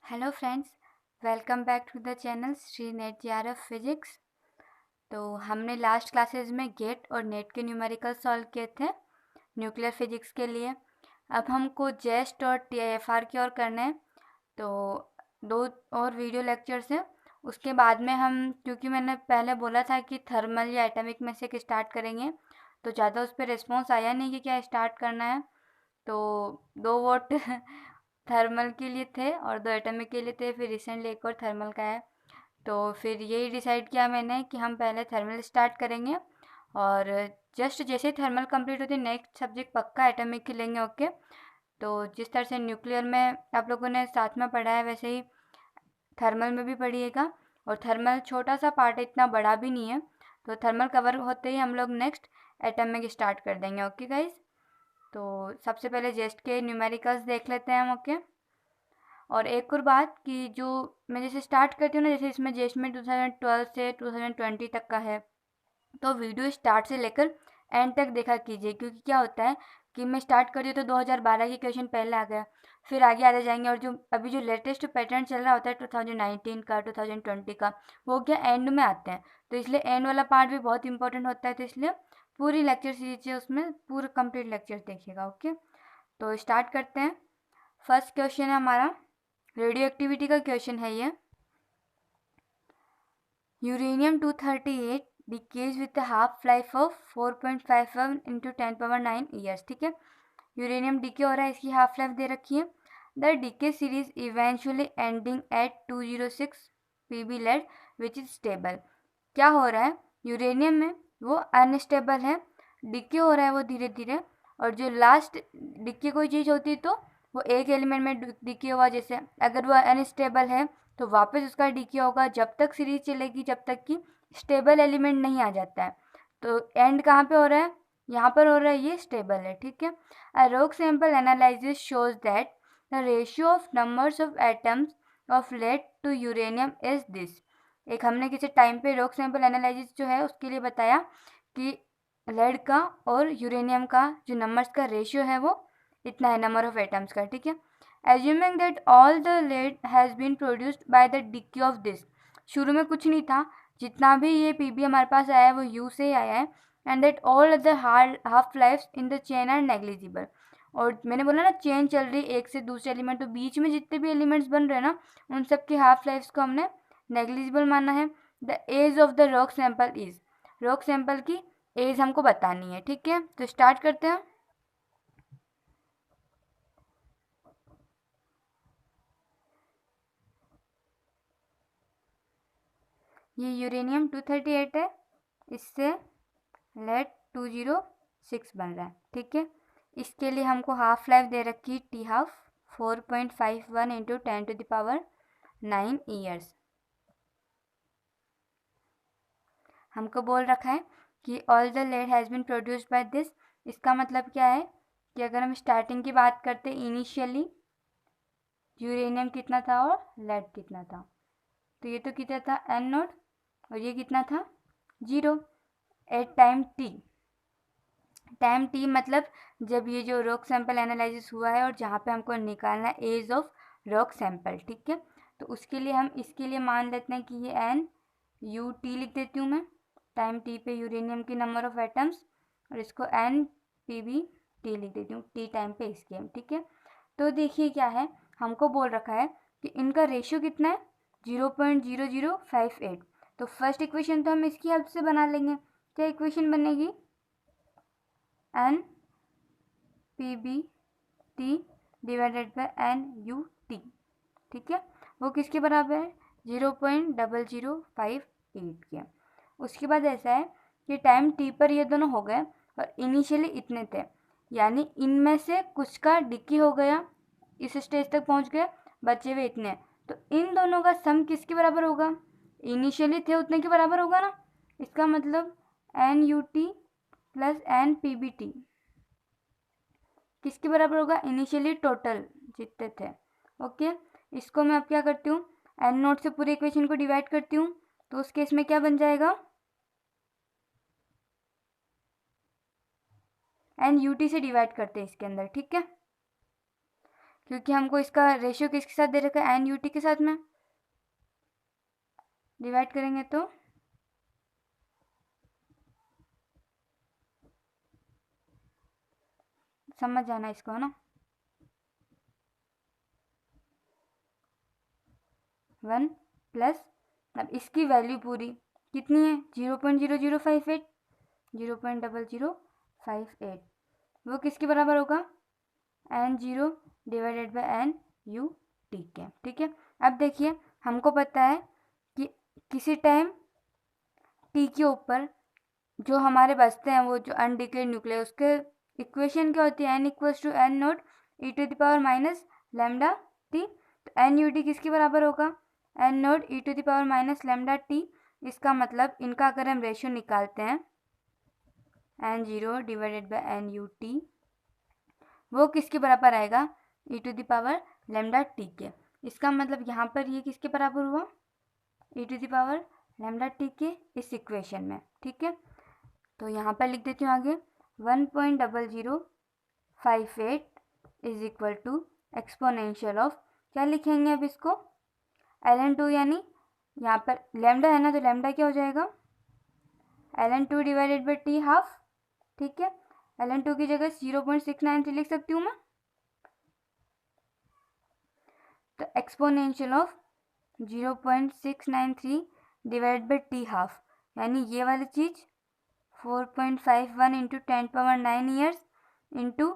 Hello friends, welcome back to the channel Shri NET JRF physics. तो हमने last classes में GATE और NET के न्यूमेरिकल सॉल्व किए थे न्यूक्लियर फिजिक्स के लिए। अब हमको जेस्ट और टीआईएफआर की ओर करना है। तो दो और वीडियो लेक्चर्स हैं। उसके बाद में हम, क्योंकि मैंने पहले बोला था कि थर्मल या एटॉमिक में से एक स्टार्ट करेंगे, तो ज़्यादा उस पर रिस्पॉन्स आया नहीं कि क्या स्टार्ट करना है। तो 2 वोट थर्मल के लिए थे और 2 एटॉमिक के लिए थे। फिर रिसेंटली एक और थर्मल का है। तो फिर यही डिसाइड किया मैंने कि हम पहले थर्मल स्टार्ट करेंगे और जस्ट जैसे ही थर्मल कंप्लीट होती है नेक्स्ट सब्जेक्ट पक्का एटॉमिक की लेंगे। ओके। तो जिस तरह से न्यूक्लियर में आप लोगों ने साथ में पढ़ा है वैसे ही थर्मल में भी पढ़िएगा। और थर्मल छोटा सा पार्ट है, इतना बड़ा भी नहीं है। तो थर्मल कवर होते ही हम लोग नेक्स्ट एटॉमिक स्टार्ट कर देंगे। Okay guys. तो सबसे पहले जेस्ट के न्यूमेरिकल्स देख लेते हैं हम। ओके। और एक और बात कि जो मैं जैसे स्टार्ट करती हूँ ना, जैसे इसमें जेस्ट में 2012 से 2020 तक का है, तो वीडियो स्टार्ट से लेकर एंड तक देखा कीजिए। क्योंकि क्या होता है कि मैं स्टार्ट करती हूँ तो 2012 की क्वेश्चन पहले आ गया, फिर आगे आते जाएंगे, और जो अभी जो लेटेस्ट पैटर्न चल रहा होता है 2019 का 2020 का, वो क्या एंड में आते हैं। तो इसलिए एंड वाला पार्ट भी बहुत इंपॉर्टेंट होता है। तो इसलिए पूरी लेक्चर सीरीज है, उसमें पूरा कंप्लीट लेक्चर देखिएगा। ओके। तो स्टार्ट करते हैं। फर्स्ट क्वेश्चन है हमारा, रेडियो एक्टिविटी का क्वेश्चन है ये। Uranium 238 decays with half life of 4.51 into 10⁻9 years. ठीक है, यूरेनियम डिके हो रहा है, इसकी हाफ लाइफ दे रखी है। The decay series eventually ending at 206 PB lead which is stable. क्या हो रहा है, यूरेनियम में वो अनस्टेबल है, डिके हो रहा है वो धीरे धीरे। और जो लास्ट डिके कोई चीज़ होती है तो वो एक एलिमेंट में डिके हुआ, जैसे अगर वो अनस्टेबल है तो वापस उसका डिके होगा जब तक सीरीज चलेगी, जब तक कि स्टेबल एलिमेंट नहीं आ जाता है। तो एंड कहाँ पे हो रहा है, यहाँ पर हो रहा है, ये स्टेबल है। ठीक है। A rock sample analysis shows that the ratio of numbers of atoms of lead to uranium is this. एक हमने किसी टाइम पे रॉक सैंपल एनालिसिस जो है उसके लिए बताया कि लेड का और यूरेनियम का जो नंबर्स का रेशियो है वो इतना है, नंबर ऑफ एटम्स का। ठीक है। Assuming that all the lead has been produced by the decay of this. शुरू में कुछ नहीं था, जितना भी ये पीबी हमारे पास आया है वो यू से ही आया है। And that all other half life in the chain are negligible. और मैंने बोला ना चेन चल रही एक से दूसरे एलिमेंट, तो बीच में जितने भी एलिमेंट्स बन रहे हैं ना उन सब की हाफ लाइफ को हमने नेग्लिजिबल माना है। The age of the rock sample is, rock sample की एज हमको बतानी है। ठीक है, तो स्टार्ट करते हैं। ये यूरेनियम 238 है, इससे लेड 206 बन रहा है। ठीक है, इसके लिए हमको हाफ लाइफ दे रखी है टी हाफ 4.51 इंटू 10⁻9 ईयर्स। हमको बोल रखा है कि all the lead has been produced by this. इसका मतलब क्या है कि अगर हम स्टार्टिंग की बात करते इनिशियली यूरेनियम कितना था और लेड कितना था, तो ये तो कितना था एन नोट, और ये कितना था 0 at time T. Time T मतलब जब ये जो रॉक सैंपल एनालिसिस हुआ है और जहाँ पे हमको निकालना है एज ऑफ रॉक सैंपल। ठीक है, तो उसके लिए हम इसके लिए मान लेते हैं कि ये एन यू टी लिख देती हूँ मैं, टाइम टी पे यूरेनियम की नंबर ऑफ एटम्स, और इसको एन पी बी टी लिख देती हूँ, टी टाइम पे इसकी हम। ठीक है, तो देखिए क्या है, हमको बोल रखा है कि इनका रेशियो कितना है 0.0058। तो फर्स्ट इक्वेशन तो हम इसकी हेल्प से बना लेंगे। क्या इक्वेशन बनेगी, N P B T divided by N you T. ठीक है, वो किसके बराबर है 0.0058 के। उसके बाद ऐसा है कि टाइम टी पर ये दोनों हो गए और इनिशियली इतने थे, यानी इनमें से कुछ का डिकी हो गया, इस स्टेज तक पहुंच गए, बचे हुए इतने। तो इन दोनों का सम किसके बराबर होगा, इनिशियली थे उतने के बराबर होगा ना। इसका मतलब N you T plus N P B T किसके बराबर होगा, इनिशियली टोटल जितने थे। ओके, इसको मैं अब क्या करती हूँ, एन नोट से पूरे इक्वेशन को डिवाइड करती हूँ। तो उस केस में क्या बन जाएगा, एन यू टी से डिवाइड करते हैं इसके अंदर। ठीक है, क्योंकि हमको इसका रेशियो किसके साथ दे रखा है, एन यू टी के साथ में। डिवाइड करेंगे तो समझ जाना इसको, है ना। 1 प्लस, अब इसकी वैल्यू पूरी कितनी है, 0.0058, 0.0058, वो किसके बराबर होगा, N zero divided by N you T के। ठीक है, अब देखिए हमको पता है कि किसी टाइम टी के ऊपर जो हमारे बचते हैं वो जो अनडिकेड न्यूक्लियर, उसके इक्वेशन क्या होती है, n equals to n naught E to the power minus lambda t. तो एन यू टी किसके बराबर होगा, n note E to the power minus lambda t. इसका मतलब इनका अगर हम रेशियो निकालते हैं, n zero divided by N you t, वो किसके बराबर आएगा, e to the power lambda t के। इसका मतलब यहाँ पर ये किसके बराबर हुआ, e to the power lambda t के इस इक्वेशन में। ठीक है, तो यहाँ पर लिख देती हूँ आगे 1.0058 is equal to exponential of, क्या लिखेंगे अब इसको, ln2, यानी यहाँ पर लैम्डा है ना, तो लैम्डा क्या हो जाएगा, ln2 divided by T half. ठीक है, ln2 की जगह 0.693 लिख सकती हूँ मैं। तो exponential of 0.693 divided by T half, यानी ये वाली चीज़ 4.51 into 10⁻9 years into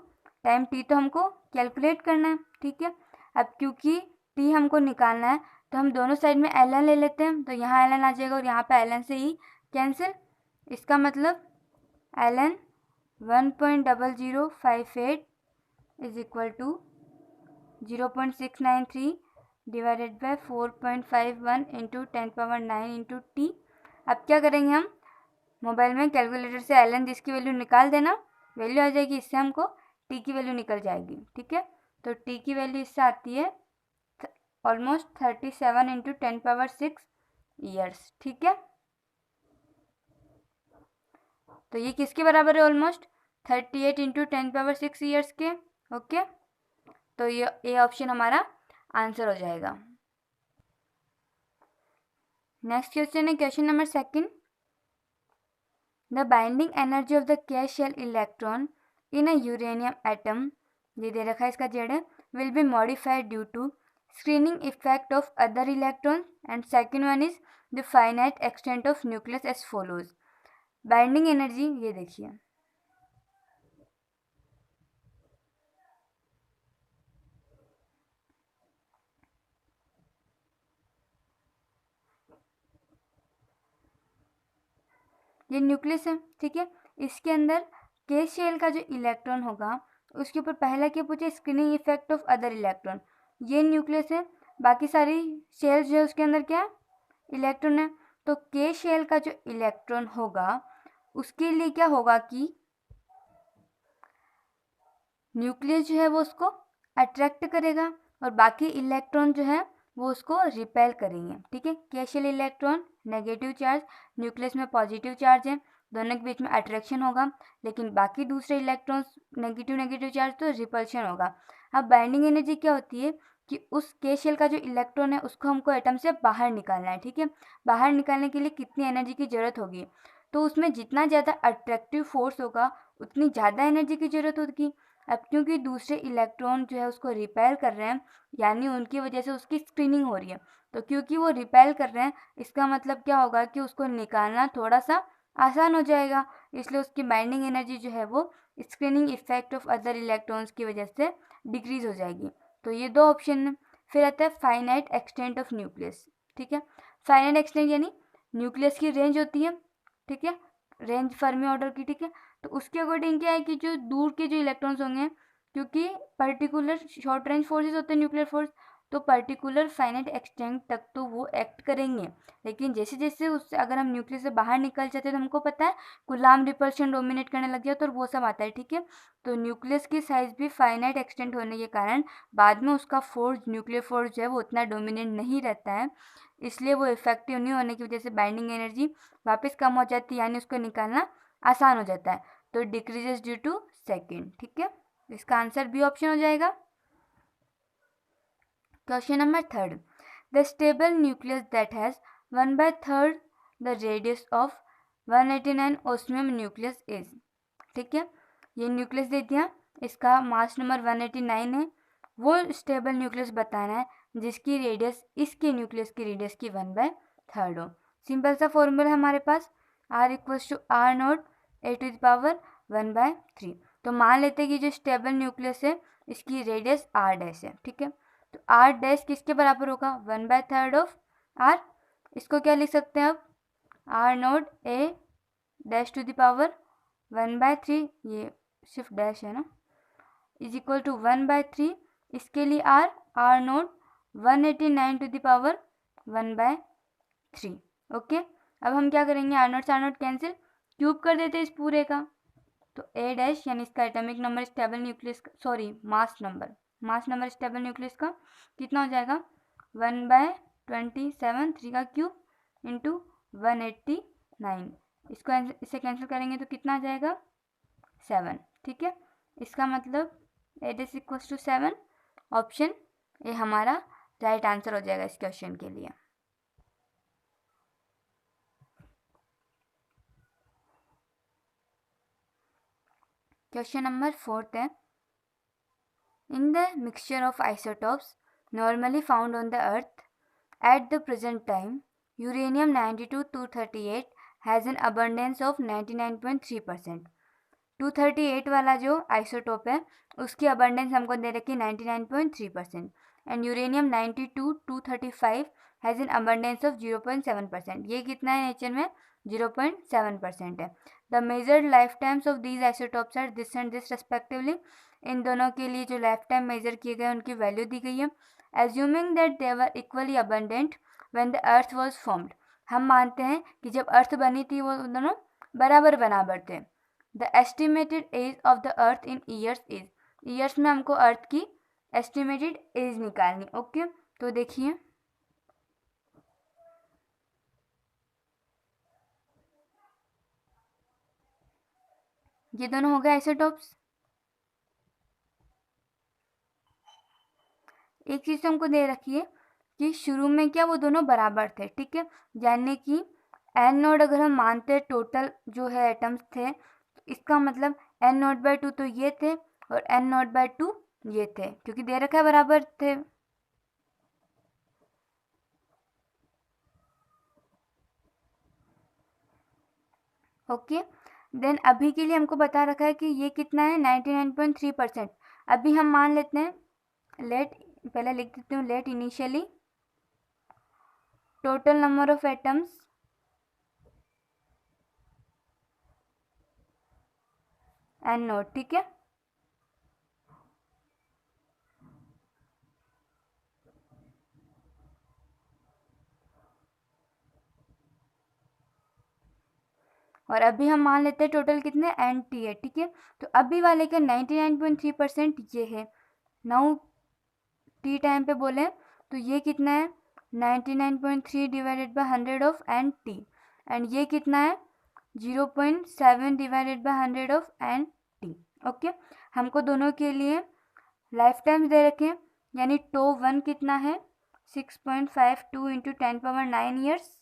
time T, तो हमको कैलकुलेट करना है। ठीक है, अब क्योंकि टी हमको निकालना है तो हम दोनों साइड में एल एन ले लेते हैं, तो यहाँ एल एन आ जाएगा और यहाँ पे एल एन से ही कैंसिल। इसका मतलब L N 1.0058 is equal to 0.693 divided by 4.51 into 10⁻9 into T. अब क्या करेंगे, हम मोबाइल में कैलकुलेटर से एल एन जिसकी वैल्यू निकाल देना, वैल्यू आ जाएगी, इससे हमको टी की वैल्यू निकल जाएगी। ठीक है, तो टी की वैल्यू इससे आती है ऑलमोस्ट 37 इंटू 10⁻6 ईयर्स। ठीक है, तो ये किसके बराबर है, ऑलमोस्ट 38 इंटू 10⁻6 ईयर्स के। ओके, तो ये ए ऑप्शन हमारा आंसर हो जाएगा। नेक्स्ट क्वेश्चन है question number 2। The binding energy of the K shell electron in a uranium atom, ये दे रखा है इसका जेड है, will be modified due to screening effect of other electron and second one is the finite extent of nucleus as follows. Binding energy ये देखिए, ये nucleus है। ठीक है, इसके अंदर K शेल का जो इलेक्ट्रॉन होगा उसके ऊपर पहला क्या पूछे, screening effect of other electron. ये न्यूक्लियस है, बाकी सारी शेल्स जो है उसके अंदर क्या है, इलेक्ट्रॉन है। तो K शेल का जो इलेक्ट्रॉन होगा उसके लिए क्या होगा कि न्यूक्लियस जो है वो उसको अट्रैक्ट करेगा और बाकी इलेक्ट्रॉन जो है वो उसको रिपेल करेंगे। ठीक है, K shell electron negative charge, nucleus में पॉजिटिव चार्ज है, दोनों के बीच में अट्रैक्शन होगा, लेकिन बाकी दूसरे इलेक्ट्रॉन्स नेगेटिव नेगेटिव चार्ज तो रिपल्शन होगा। अब बाइंडिंग एनर्जी क्या होती है कि उस K शेल का जो इलेक्ट्रॉन है उसको हमको एटम से बाहर निकालना है। ठीक है, बाहर निकालने के लिए कितनी एनर्जी की ज़रूरत होगी, तो उसमें जितना ज़्यादा अट्रैक्टिव फोर्स होगा उतनी ज़्यादा एनर्जी की ज़रूरत होगी। अब क्योंकि दूसरे इलेक्ट्रॉन जो है उसको रिपेल कर रहे हैं, यानी उनकी वजह से उसकी स्क्रीनिंग हो रही है, तो क्योंकि वो रिपेल कर रहे हैं इसका मतलब क्या होगा कि उसको निकालना थोड़ा सा आसान हो जाएगा, इसलिए उसकी बाइंडिंग एनर्जी जो है वो screening effect of other electrons की वजह से डिक्रीज हो जाएगी। तो ये दो ऑप्शन है। फिर आता है फाइनाइट एक्सटेंट ऑफ न्यूक्लियस। ठीक है, फाइनाइट एक्सटेंट यानी न्यूक्लियस की रेंज होती है। ठीक है, रेंज फर्मी ऑर्डर की। ठीक है, तो उसके अकॉर्डिंग क्या है कि जो दूर के जो इलेक्ट्रॉन्स होंगे, क्योंकि पर्टिकुलर शॉर्ट रेंज फोर्सेस होते हैं न्यूक्लियर फोर्स, तो पर्टिकुलर फाइनाइट एक्सटेंट तक तो वो एक्ट करेंगे, लेकिन जैसे जैसे उससे अगर हम न्यूक्लियस से बाहर निकल जाते हैं तो हमको पता है कूलाम्ब रिपल्शन डोमिनेट करने लग जाता है और वो सब आता है। ठीक है, तो न्यूक्लियस की साइज भी फाइनाइट एक्सटेंट होने के कारण बाद में उसका फोर्स, न्यूक्लियर फोर्स जो है वो उतना डोमिनेट नहीं रहता है, इसलिए वो इफेक्टिव नहीं होने की वजह से बाइंडिंग एनर्जी वापस कम हो जाती है, यानी उसको निकालना आसान हो जाता है, तो डिक्रीजेस ड्यू टू सेकेंड। ठीक है, इसका आंसर बी ऑप्शन हो जाएगा। Question number 3. The stable nucleus that has 1/3 the radius of 189 osmium nucleus is. ठीक है, ये न्यूक्लियस दे दिया, इसका मास नंबर 189 है, वो स्टेबल न्यूक्लियस बताना है जिसकी रेडियस इसके न्यूक्लियस की रेडियस की 1/3 हो. सिंपल सा फॉर्मूला है हमारे पास, R equals to R not A to the power 1/3. तो मान लेते हैं कि जो स्टेबल न्यूक्लियस है इसकी रेडियस R डैश है. ठीक है, तो R डैश किसके बराबर होगा? 1/3 ऑफ R. इसको क्या लिख सकते हैं अब? R not A dash to the power 1/3, ये सिर्फ डैश है ना, इज इक्वल टू 1/3. इसके लिए R not 189 to the power 1/3. Okay, अब हम क्या करेंगे? R नॉट कैंसिल, क्यूब कर देते हैं इस पूरे का. तो A डैश यानी इसका atomic number stable nucleus, sorry mass number stable nucleus का कितना हो जाएगा? 1/27, 3 का क्यूब इंटू 189. इसे कैंसिल करेंगे तो कितना आ जाएगा? 7. ठीक है, इसका मतलब A dash equals to 7. Option A हमारा राइट आंसर हो जाएगा इस क्वेश्चन के लिए. क्वेश्चन नंबर 4 है, in the mixture of isotopes normally found on the earth at the present time, uranium 92-238 has an abundance of 99.3%. 238 वाला जो आइसोटोप है उसकी अबंडेंस हमको दे रखी 99.3%. And uranium 92-235 has an abundance of 0.7%. ये कितना है नेचर में? 0.7% है. The measured life times of these isotopes are this and this respectively. इन दोनों के लिए जो लाइफ टाइम मेजर किए गए उनकी वैल्यू दी गई है. Assuming that they were equally abundant when the earth was formed. हम मानते हैं कि जब अर्थ बनी थी वो दोनों बराबर थे. The estimated age of the earth in years is. Years में हमको अर्थ की एस्टिमेटेड एज निकालनी. ओके, तो देखिए ये दोनों हो गए आइसोटोप्स. एक चीज़ तो हमको दे रखी है कि शुरू में क्या वो दोनों बराबर थे. ठीक है, यानी कि एन नोड अगर हम मानते हैं टोटल जो है एटम्स थे, इसका मतलब एन नॉट बाय 2 तो ये थे और एन नॉट बाय 2 ये थे, क्योंकि दे रखा है बराबर थे. ओके, देन अभी के लिए हमको बता रखा है कि ये कितना है? 99.3%. अभी हम मान लेते हैं, लेट पहले लिख देती हूँ, let initially total number of atoms N not. ठीक है, और अभी हम मान लेते हैं टोटल कितने एन टी है. ठीक है, तो अभी वाले के 99.3% ये है. नाउ टी टाइम पे बोले तो ये कितना है? 99.3 divided by 100 of N T. And ये कितना है? 0.7 divided by 100 of N T. Okay, हमको दोनों के लिए लाइफ टाइम दे रखे हैं, यानी टो 1 कितना है? 6.52 इंटू 10⁻9 ईयर्स.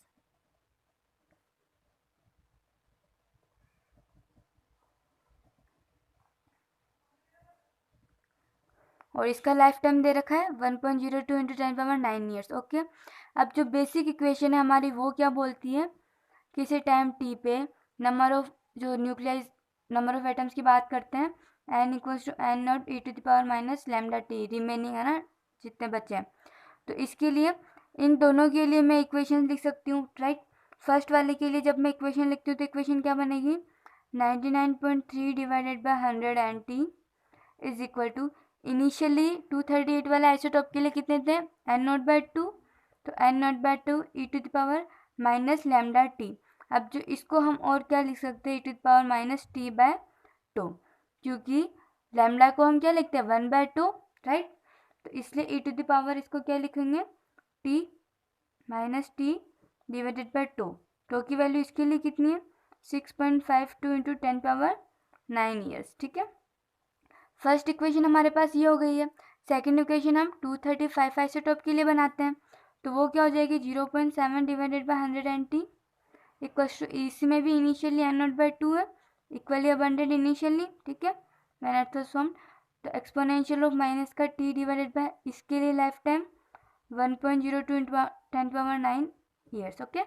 और इसका लाइफ टाइम दे रखा है 1.02 इंटू 10⁻9 ईयर्स. ओके, अब जो बेसिक इक्वेशन है हमारी वो क्या बोलती है? किसी टाइम टी पे नंबर ऑफ जो न्यूक्लियस नंबर ऑफ एटम्स की बात करते हैं, N equals to N not E to the power minus lambda T, remaining है ना जितने बचे हैं. तो इसके लिए इन दोनों के लिए मैं इक्वेशन लिख सकती हूँ. राइट, फर्स्ट वाले के लिए जब मैं इक्वेशन लिखती हूँ तो इक्वेशन क्या बनेगी? 99.3 divided by 100 N T is equal to, initially 238 वाले आइसोटॉप के लिए कितने थे? एन नॉट बाय 2, तो n naught by 2 e to the power minus lambda t. अब जो इसको हम और क्या लिख सकते हैं? E to the power minus t by 2, क्योंकि लैम्डा को हम क्या लिखते हैं? 1/2. राइट, तो इसलिए ई टू द पावर इसको क्या लिखेंगे? T minus T divided by 2. Tau की वैल्यू इसके लिए कितनी है? 6.52 इंटू 10⁻9 ईयर्स. ठीक है, फर्स्ट इक्वेशन हमारे पास ये हो गई है. सेकेंड इक्वेशन हम 235 आइसोटोप के लिए बनाते हैं, तो वो क्या हो जाएगी 0.7 डिवाइडेड बाई 100 इक्वल्स टू, इसी में भी इनिशियली n0/2 है, इक्वली अबंडेंट इनिशियली, ठीक है, मैन एट द सम, तो एक्सपोनेंशियल ऑफ माइनस का t डिवाइडेड बाय इसके लिए life time 1.02 into 10⁻9 years. Okay,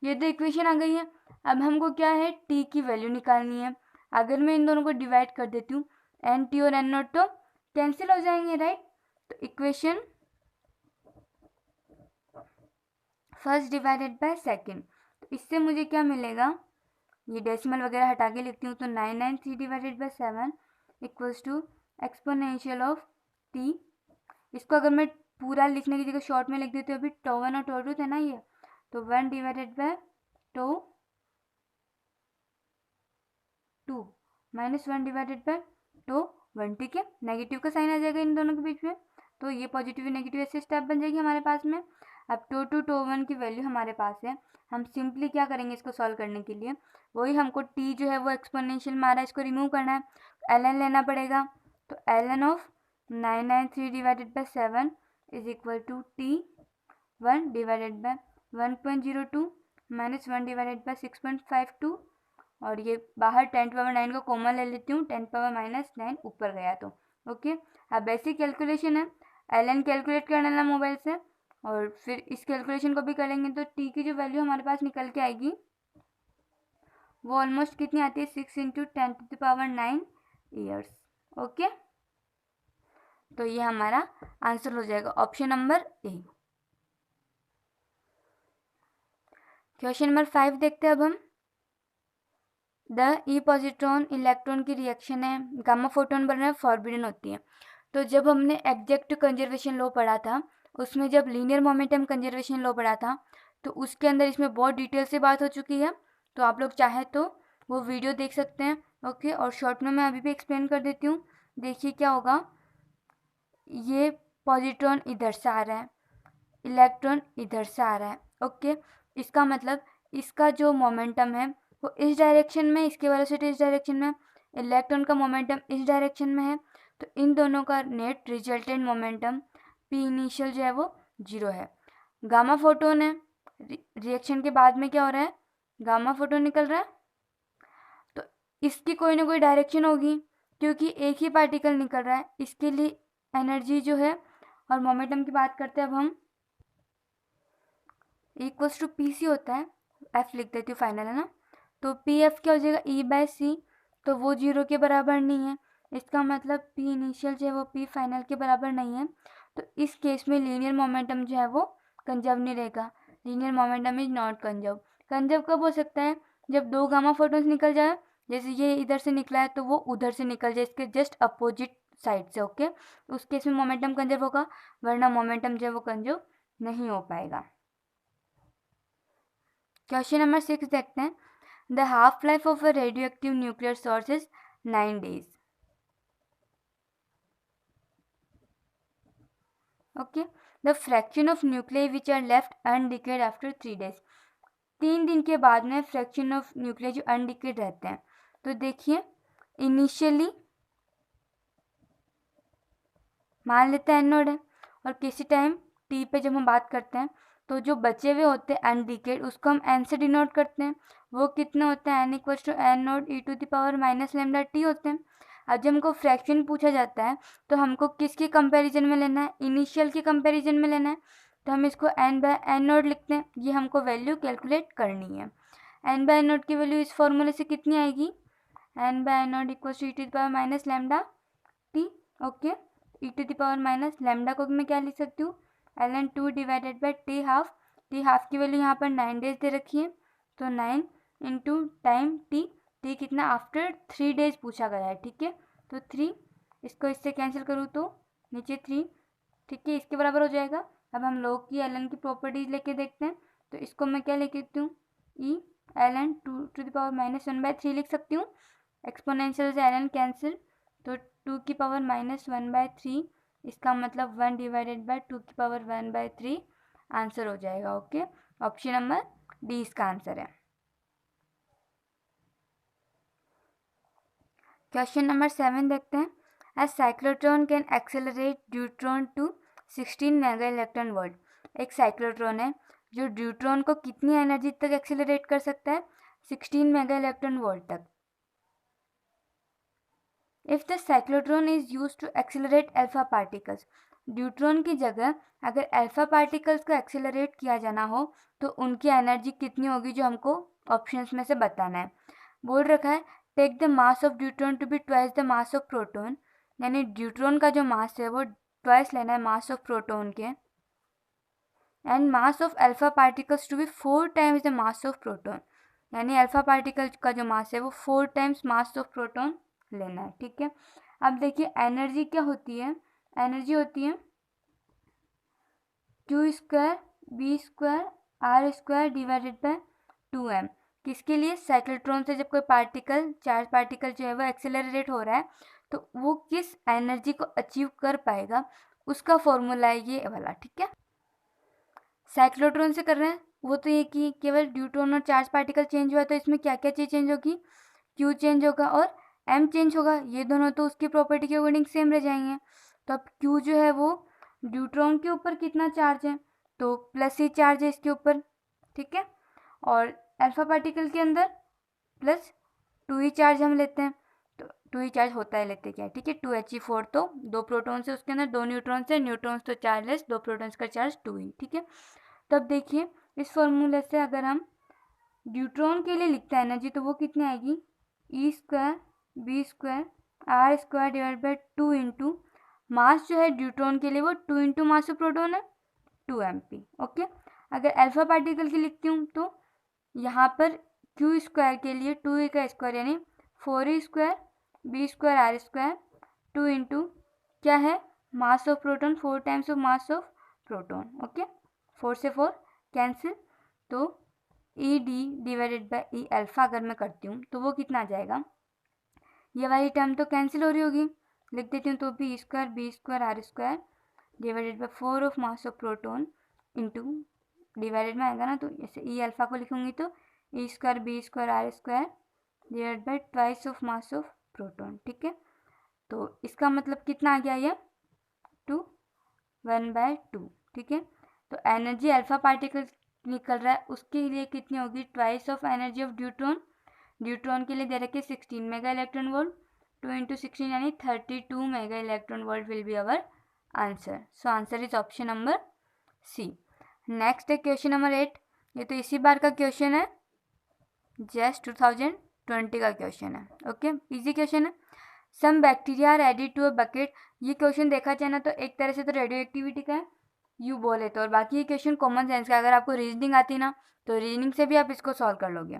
ये तो इक्वेशन आ गई है। अब हमको क्या है, t की वैल्यू निकालनी है। अगर मैं इन दोनों को डिवाइड कर देती हूँ, एन टी और एन नॉट तो कैंसिल हो जाएंगे, राइट। तो equation first divided by second, तो इससे मुझे क्या मिलेगा, ये डेसिमल वगैरह हटा के लिखती हूँ, तो 993 divided by 7 equals to exponential of t। इसको अगर मैं पूरा लिखने की जगह शॉर्ट में लिख देती हूँ, अभी टो1 और टो2 थे ना ये, तो 1 डिवाइडेड बाय टो2 माइनस 1 डिवाइडेड बाय टो1, ठीक है। नेगेटिव का साइन आ जाएगा इन दोनों के बीच में, तो ये पॉजिटिव नेगेटिव ऐसे स्टेप बन जाएगी हमारे पास में। अब टो2 टो1 की वैल्यू हमारे पास है, हम सिंपली क्या करेंगे इसको सॉल्व करने के लिए, वही हमको t जो है वो एक्सपोनेंशियल में आ रहा है, इसको रिमूव करना है, ln लेना पड़ेगा। तो ln of 993 divided by 7 is equal to t1 divided by 1.02 minus 1 divided by 6.52, और ये बाहर 10⁻9 को कॉमन ले लेती हूँ, 10⁻−9 ऊपर गया तो ओके। अब बेसिक कैलकुलेशन है, ln कैलकुलेट कर लेना मोबाइल से, और फिर इस कैलकुलेशन को भी करेंगे तो t की जो वैल्यू हमारे पास निकल के आएगी वो ऑलमोस्ट कितनी आती है, 6 इंटू 10⁻9 ईयर्स। ओके, तो ये हमारा आंसर हो जाएगा option number A. Question number 5 देखते हैं अब हम। द ई पॉजिट्रॉन इलेक्ट्रॉन की रिएक्शन है, गामा फोटोन बनना है, फॉरबिडन होती है। तो जब हमने एग्जैक्ट कंजर्वेशन लॉ पढ़ा था, उसमें जब लीनियर मोमेंटम कंजर्वेशन लॉ पढ़ा था, तो उसके अंदर इसमें बहुत डिटेल से बात हो चुकी है, तो आप लोग चाहे तो वो वीडियो देख सकते हैं। ओके, और शॉर्ट में मैं अभी भी एक्सप्लेन कर देती हूँ। देखिए क्या होगा, ये पॉजिट्रॉन इधर से आ रहा है, इलेक्ट्रॉन इधर से आ रहा है। ओके, इसका मतलब इसका जो मोमेंटम है वो इस डायरेक्शन में, इसके वेलोसिटी इस डायरेक्शन में, इलेक्ट्रॉन का मोमेंटम इस डायरेक्शन में है, तो इन दोनों का net resultant momentum P initial जो है वो 0 है। गामा फोटोन है, रिएक्शन के बाद में क्या हो रहा है, गामा फोटोन निकल रहा है, तो इसकी कोई ना कोई डायरेक्शन होगी, क्योंकि एक ही पार्टिकल निकल रहा है, इसके लिए एनर्जी जो है, और मोमेंटम की बात करते हैं अब हम, इक्वल्स टू पी सी होता है, एफ लिख देती हूँ फाइनल है ना, तो पी एफ क्या हो जाएगा, ई बाय सी, तो वो 0 के बराबर नहीं है, इसका मतलब पी इनिशियल जो है वो पी फाइनल के बराबर नहीं है। तो इस केस में लीनियर मोमेंटम जो है वो कंजर्व नहीं रहेगा, linear momentum is not conserve. Conserve कब हो सकता है, जब दो गामा फोटोन्स निकल जाए, जैसे ये इधर से निकला है तो वो उधर से निकल जाए, इसके जस्ट अपोजिट साइड से। ओके, उस केस में मोमेंटम कंजर्व होगा, वरना मोमेंटम जो है वो कंजर्व नहीं हो पाएगा। क्वेश्चन नंबर 6 देखते हैं। The half life of a radioactive nuclear source is 9 days। Okay, the fraction of nuclear which are left undecayed after 3 days। 3 दिन के बाद में फ्रैक्शन ऑफ न्यूक्लियर जो अनडिकेड रहते हैं, तो देखिए इनिशियली मान लेते हैं एनोड है, और किसी टाइम टी पे जब हम बात करते हैं तो जो बचे हुए होते हैं अनडिकेड, उसको हम एन से डिनोट करते हैं। वो कितने होते हैं, N equals to n naught E to the power minus lambda T होते हैं। अब जब हमको फ्रैक्शन पूछा जाता है तो हमको किसके कंपैरिजन में लेना है, इनिशियल के कंपैरिजन में लेना है, तो हम इसको एन बाय एन नोट लिखते हैं। ये हमको वैल्यू कैलकुलेट करनी है। एन बाय एन नोट की वैल्यू इस फॉर्मूले से कितनी आएगी, N by N not equals to E to the power minus lambda T. Okay, E to the power minus lambda को मैं क्या लिख सकती हूँ, ln 2 divided by T half. T half की वैल्यू यहाँ पर 9 days दे रखी है, तो 9 इंटू टाइम टी, टी कितना आफ्टर 3 days पूछा गया है, ठीक है। तो 3, इसको इससे कैंसिल करूँ तो नीचे 3, ठीक है, इसके बराबर हो जाएगा। अब हम लोग की ln की प्रॉपर्टीज लेके देखते हैं, तो इसको मैं क्या लिख सकती हूँ, E ln 2 to the power minus 1/3 लिख सकती हूँ। एक्सपोनेंशियल से ln कैंसिल, तो 2 की पावर माइनस 1/3, इसका मतलब 1 डिवाइडेड बाय 2 की पावर 1/3 आंसर हो जाएगा। ओके, ऑप्शन नंबर डी इसका आंसर है। क्वेश्चन नंबर 7 देखते हैं। A cyclotron can accelerate deuteron to 16 mega electron volt. एक साइक्लोट्रॉन है जो ड्यूट्रॉन को कितनी एनर्जी तक एक्सेलरेट कर सकता है? 16 मेगा इलेक्ट्रॉन वोल्ट तक. If the cyclotron is use to accelerate alpha particles, deuteron की जगह अगर अल्फा पार्टिकल्स को एक्सेलरेट किया जाना हो तो उनकी एनर्जी कितनी होगी, जो हमको ऑप्शंस में से बताना है. बोल रखा है take the mass of deuteron to be twice the mass of proton, यानी ड्यूट्रॉन का जो मास है वो ट्वाइस लेना है मास ऑफ प्रोटॉन के. And mass of alpha particles to be 4 times the mass of proton, यानी अल्फा पार्टिकल का जो मास है वो 4 टाइम्स मास ऑफ प्रोटॉन लेना है. ठीक है. अब देखिए एनर्जी क्या होती है. एनर्जी होती है Q square B square are square divided by 2m. किसके लिए? साइक्लोट्रॉन से जब कोई पार्टिकल, चार्ज पार्टिकल जो है वो एक्सेलरेट हो रहा है तो वो किस एनर्जी को अचीव कर पाएगा, उसका फॉर्मूला है ये वाला. ठीक है. साइक्लोट्रॉन से कर रहे हैं वो तो ये कि केवल ड्यूट्रॉन और चार्ज पार्टिकल चेंज हुआ तो इसमें क्या क्या चीज़ चेंज होगी? क्यू चेंज होगा और एम चेंज होगा. ये दोनों तो उसकी प्रॉपर्टी के अकॉर्डिंग सेम रह जाएंगे. तो अब क्यू जो है वो ड्यूट्रॉन के ऊपर कितना चार्ज है, तो प्लस ही चार्ज है इसके ऊपर. ठीक है. और अल्फा पार्टिकल के अंदर प्लस 2 चार्ज हम लेते हैं, तो 2 चार्ज होता है, लेते क्या है. ठीक है. 2He4 तो 2 प्रोटॉन से, उसके अंदर 2 न्यूट्रॉन से, न्यूट्रॉन्स तो चार्जलेस, 2 प्रोटॉन्स का चार्ज 2 ठीक है. तो अब देखिए इस फॉर्मूले से अगर हम ड्यूट्रॉन के लिए लिखते हैं एनर्जी तो वो कितनी आएगी? E square B square are square divide by 2 into mass जो है ड्यूट्रॉन के लिए वो 2 इंटू मास ऑफ प्रोटॉन है 2 mp. ओके. अगर अल्फा पार्टिकल की लिखती हूँ तो यहाँ पर क्यू स्क्वायर के लिए 2e का स्क्वायर यानी 4e square B square are square 2 into क्या है? Mass of proton, 4 times of mass of proton. Okay. 4 से 4 कैंसिल, तो E D divided by E alpha अगर मैं करती हूँ तो वो कितना आ जाएगा? ये वाली टर्म तो कैंसिल हो रही होगी, लिख देती हूँ तो B square are square divided by 4 of mass of proton into divided में आएगा ना, तो जैसे ई अल्फा को लिखूंगी तो e square B square are square divide by twice of mass of proton. ठीक है. तो इसका मतलब कितना आ गया ये? 1/2. ठीक है. तो एनर्जी अल्फा पार्टिकल निकल रहा है उसके लिए कितनी होगी? Twice of energy of deuteron. Deuteron के लिए दे रखे 16 मेगा इलेक्ट्रॉन वोल्ट, 2 इंटू 16 यानी 32 mega electron volt will be our answer. So answer is option number C. Next है क्वेश्चन नंबर 8. ये तो इसी बार का क्वेश्चन है, जस्ट 2020 का क्वेश्चन है. ओके. इजी क्वेश्चन है. Some bacteria are added to a bucket. ये क्वेश्चन देखा जाए ना तो एक तरह से तो रेडियो एक्टिविटी का है यू बोले तो, और बाकी ये क्वेश्चन कॉमन सेंस का. अगर आपको रीजनिंग आती ना तो रीजनिंग से भी आप इसको सॉल्व कर लोगे.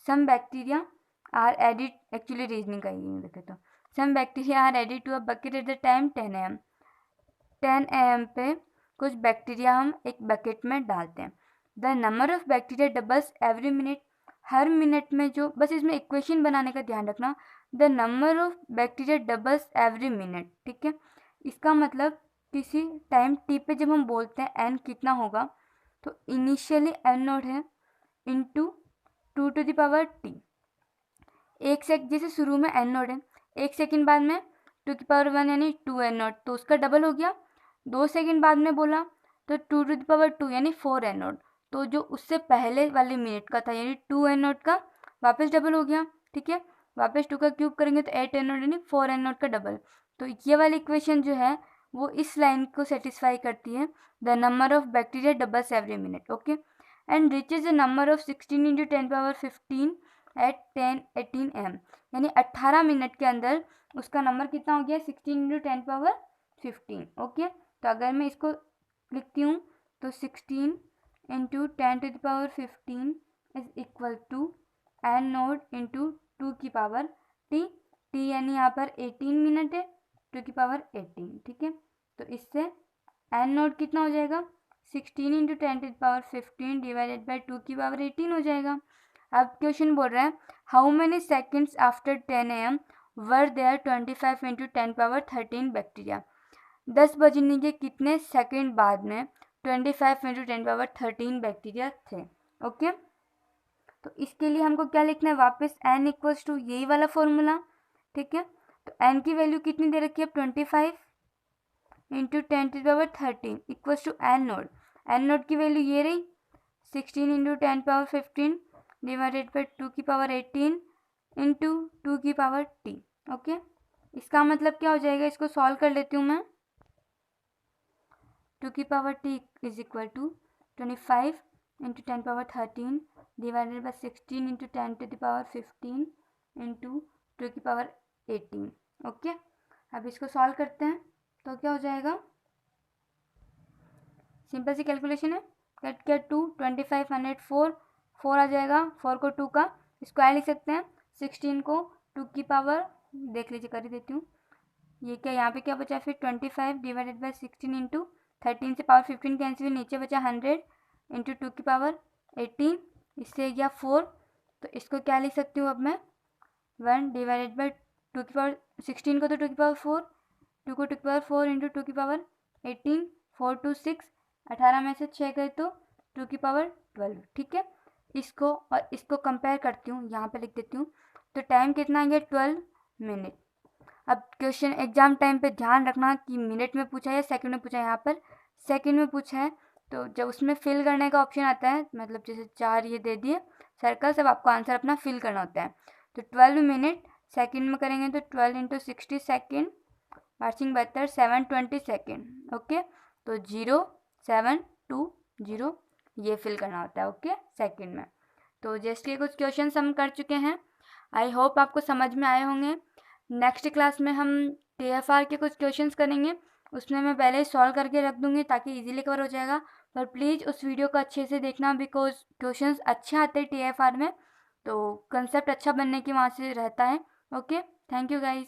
Some bacteria are added, actually reasoning का ही देखे तो, some bacteria are added to a bucket at the time 10 AM. 10 AM पे कुछ बैक्टीरिया हम एक बकेट में डालते हैं. The number of bacteria doubles every minute. Her minute में जो, बस इसमें इक्वेशन बनाने का ध्यान रखना, the number of bacteria doubles every minute. ठीक है. इसका मतलब किसी टाइम टी पे जब हम बोलते हैं एन कितना होगा, तो इनिशियली एन नोट है into 2 to the power T. एक सेक जैसे शुरू में एन नोट है, 1 सेकेंड बाद में 2 की पावर 1 यानी 2 एन नोट, तो उसका डबल हो गया. 2 सेकेंड बाद में बोला तो 2 टू द पावर 2 यानी 4 एन नोट, तो जो उससे पहले वाले मिनट का था यानी 2 एन नोट का वापस डबल हो गया. ठीक है. वापस 2 का क्यूब करेंगे तो 8 एन नोट यानी 4 एन नोट का डबल. तो ये वाली इक्वेशन जो है वो इस लाइन को सेटिस्फाई करती है, the number of bacteria doubles every minute. Okay. And reaches the number of 16 into 10 power 15 at 10-18 AM, यानी 18 मिनट के अंदर उसका नंबर कितना हो गया? 16 इंटू 10 पावर 15. ओके. तो अगर मैं इसको लिखती हूँ तो 16 into 10 to the power 15 is equal to N not into 2 की पावर टी. टी यानी यहाँ पर 18 मिनट है, 2 की पावर 18. ठीक है. तो इससे एन नोट कितना हो जाएगा? 16 into 10 to the power 15 divided by 2 की पावर 18 हो जाएगा. अब क्वेश्चन बोल रहा है how many seconds after 10 AM were there 25 into 10 power 13 bacteria. 10 बजने के कितने सेकेंड बाद में 25 इंटू 10 पावर 13 बैक्टीरिया थे. ओके. तो इसके लिए हमको क्या लिखना है? वापस एन इक्वल्स टू यही वाला फॉर्मूला. ठीक है. तो n की वैल्यू कितनी दे रखी है, 25 into 10⁻13 equals to n not. n not की वैल्यू ये रही 16 into 10⁻15 divided by 2⁻18 into 2⁻t। Okay, इसका मतलब क्या हो जाएगा, इसको सॉल्व कर लेती हूँ मैं। 2⁻t is equal to 25 into 10⁻13 divided by 16 into 10⁻15 into 2⁻18। Okay, अब इसको सॉल्व करते हैं तो क्या हो जाएगा, सिंपल सी कैलकुलेशन है, कट किया 2 25 100 4 आ जाएगा, 4 को 2 का स्क्वायर लिख सकते हैं, 16 को 2 की पावर देख लीजिए कर ही देती हूँ, ये क्या यहाँ पे क्या बचा फिर 25 डिवाइडेड बाई 16 इंटू 13 से पावर 15 कैंसिल, नीचे बचा 100 इंटू 2 की पावर 18, इससे गया 4, तो इसको क्या लिख सकती हूँ अब मैं 1 डिवाइडेड बाई 2 की पावर 16 को तो 2 की पावर 4, 2 को 2 की पावर 4 इंटू 2 की पावर 18, 4 2 6, 18 में से 6 गए तो 2 की पावर 12। ठीक है, इसको और इसको कंपेयर करती हूँ, यहाँ पे लिख देती हूँ, तो टाइम कितना आ गया 12 मिनट। अब क्वेश्चन एग्जाम टाइम पे ध्यान रखना कि मिनट में पूछा है या सेकंड में पूछा है, यहाँ पर सेकंड में पूछा है, तो जब उसमें फिल करने का ऑप्शन आता है, मतलब जैसे 4 ये दे दिए सर्कल, सब आपको आंसर अपना फिल करना होता है, तो 12 मिनट सेकंड में करेंगे तो 12 इंटू 60 सेकेंड, मार्चिंग बेहतर 720 सेकेंड। ओके, तो 0 7 2 0 ये फिल करना होता है। ओके, सेकंड में। तो जैसे ये कुछ क्वेश्चन हम कर चुके हैं, आई होप आपको समझ में आए होंगे। नेक्स्ट क्लास में हम TFR के कुछ क्वेश्चंस करेंगे, उसमें मैं पहले ही सॉल्व करके रख दूंगी ताकि इजीली कवर हो जाएगा, पर प्लीज़ उस वीडियो को अच्छे से देखना, बिकॉज क्वेश्चंस अच्छे आते हैं TFR में, तो कंसेप्ट अच्छा बनने की वहाँ से रहता है। Okay, thank you guys.